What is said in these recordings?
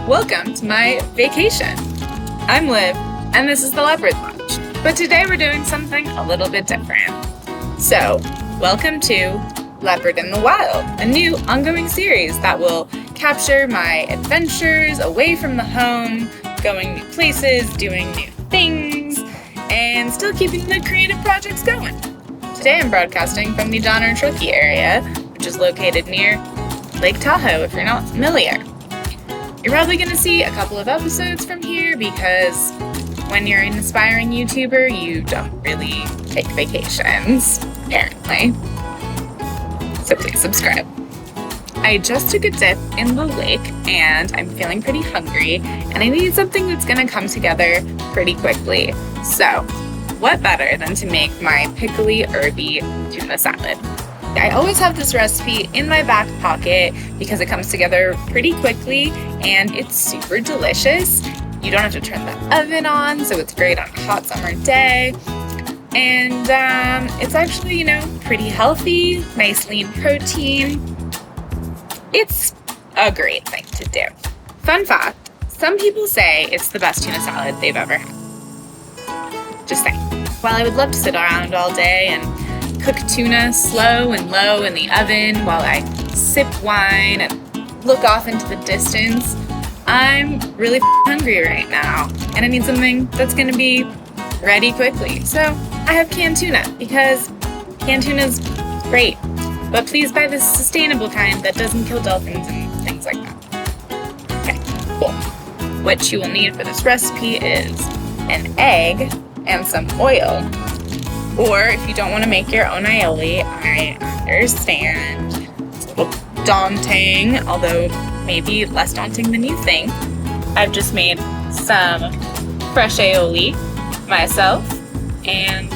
Welcome to my vacation. I'm Liv, and this is the Leopard Lunch. But today we're doing something a little bit different. So, welcome to Leopard in the Wild, a new ongoing series that will capture my adventures away from the home, going new places, doing new things, and still keeping the creative projects going. Today I'm broadcasting from the Donner Truckee area, which is located near Lake Tahoe, if you're not familiar. You're probably going to see a couple of episodes from here because when you're an aspiring YouTuber, you don't really take vacations, apparently. So please subscribe. I just took a dip in the lake and I'm feeling pretty hungry and I need something that's going to come together pretty quickly. So, what better than to make my pickly herby tuna salad? I always have this recipe in my back pocket because it comes together pretty quickly and it's super delicious. You don't have to turn the oven on, so it's great on a hot summer day. And it's actually, pretty healthy, nice lean protein. It's a great thing to do. Fun fact, some people say it's the best tuna salad they've ever had. Just saying. While I would love to sit around all day and cook tuna slow and low in the oven while I sip wine and look off into the distance, I'm really hungry right now and I need something that's going to be ready quickly. So I have canned tuna because canned tuna is great, but please buy the sustainable kind that doesn't kill dolphins and things like that. Okay, cool. What you will need for this recipe is an egg and some oil. Or if you don't want to make your own aioli, I understand. It's a little daunting, although maybe less daunting than you think. I've just made some fresh aioli myself, and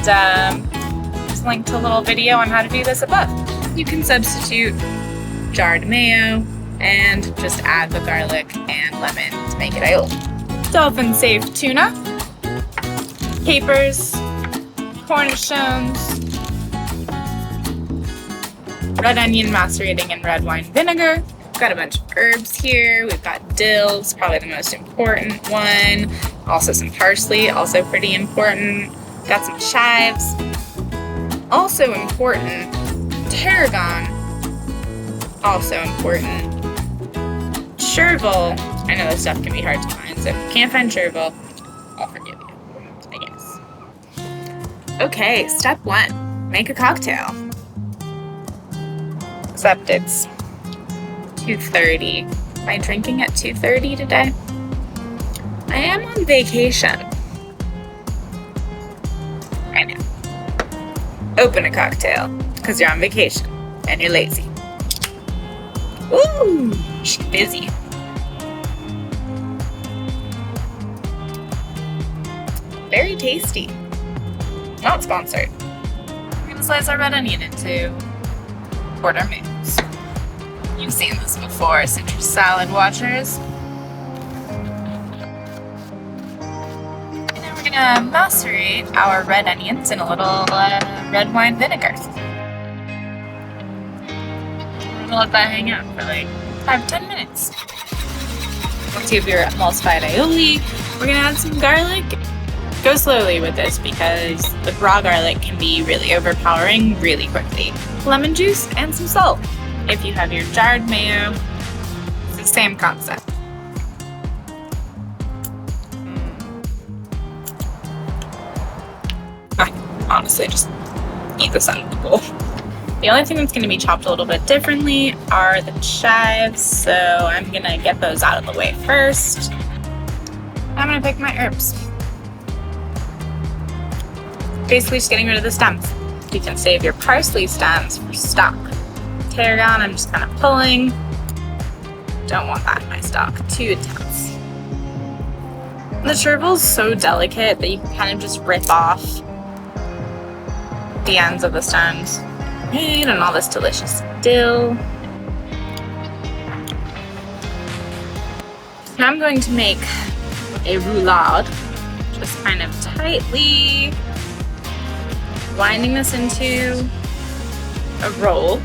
just linked a little video on how to do this above. You can substitute jarred mayo and just add the garlic and lemon to make it aioli. Dolphin-safe tuna, capers, cornichons, red onion macerating in red wine vinegar. We've got a bunch of herbs here. We've got dill, it's probably the most important one. Also some parsley, also pretty important. Got some chives. Also important, tarragon. Also important. Chervil. I know this stuff can be hard to find, so if you can't find chervil, I'll forgive you, I guess. Okay, step 1, make a cocktail. Except it's 2:30. Am I drinking at 2:30 today? I am on vacation. I know. Open a cocktail, because you're on vacation, and you're lazy. Ooh, she's busy. Very tasty. Not sponsored. We're gonna slice our red onion into quarter moons. You've seen this before, citrus salad watchers. And then we're gonna macerate our red onions in a little red wine vinegar. We're gonna let that hang out for like 5-10 minutes. Once you have your emulsified aioli, we're gonna add some garlic. Go slowly with this because the raw garlic can be really overpowering really quickly. Lemon juice and some salt. If you have your jarred mayo, it's the same concept. Honestly, just eat this out of the bowl. The only thing that's going to be chopped a little bit differently are the chives, so I'm going to get those out of the way first. I'm going to pick my herbs. Basically just getting rid of the stems. You can save your parsley stems for stock. Tarragon, I'm just kind of pulling. Don't want that in my stock. Too intense. The chervil is so delicate that you can kind of just rip off the ends of the stems. And all this delicious dill. Now I'm going to make a roulade. Just kind of tightly winding this into a roll.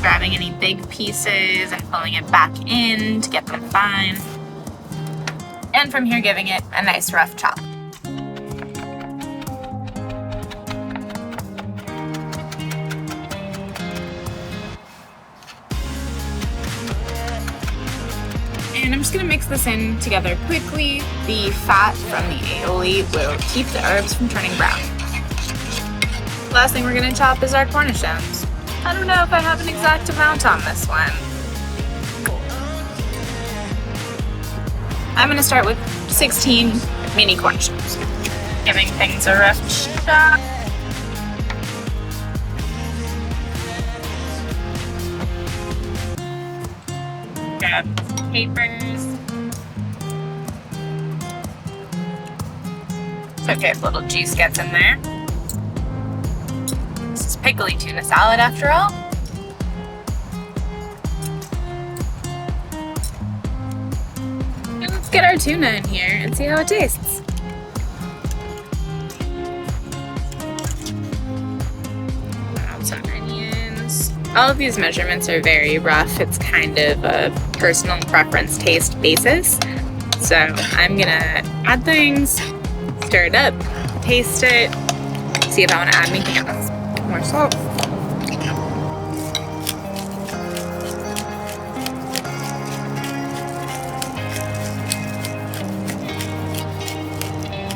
grabbing any big pieces and pulling it back in to get them fine. And from here, giving it a nice rough chop. And I'm just gonna mix this in together quickly. The fat from the aioli will keep the herbs from turning brown. Last thing we're gonna chop is our cornichons. I don't know if I have an exact amount on this one. I'm gonna start with 16 mini cornichons, giving things a rough chop. Grab capers. It's okay if little juice gets in there. This is pickly tuna salad after all. And let's get our tuna in here and see how it tastes. Add some onions. All of these measurements are very rough. It's kind of a personal preference taste basis. So I'm gonna add things, stir it up, taste it, see if I want to add anything else. More salt.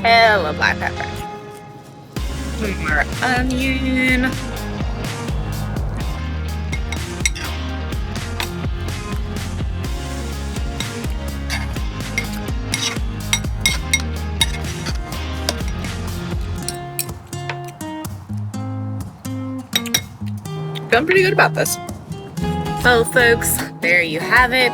Hella black pepper. More onion. Feeling pretty good about this. Well, folks, there you have it.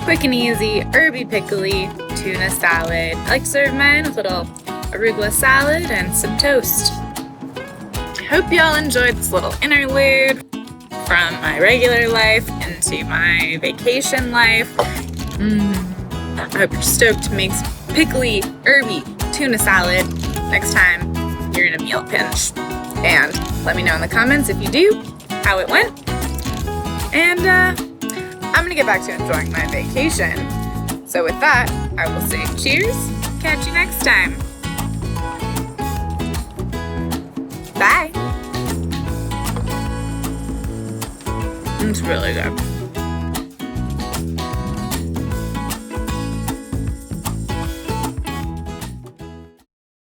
Quick and easy, herby pickly tuna salad. I like to serve mine with a little arugula salad and some toast. I hope y'all enjoyed this little interlude from my regular life into my vacation life. I hope you're stoked to make some pickly, herby tuna salad next time you're in a meal pinch. And let me know in the comments if you do, how it went. And I'm gonna get back to enjoying my vacation. So with that, I will say cheers. Catch you next time. Bye. It's really good.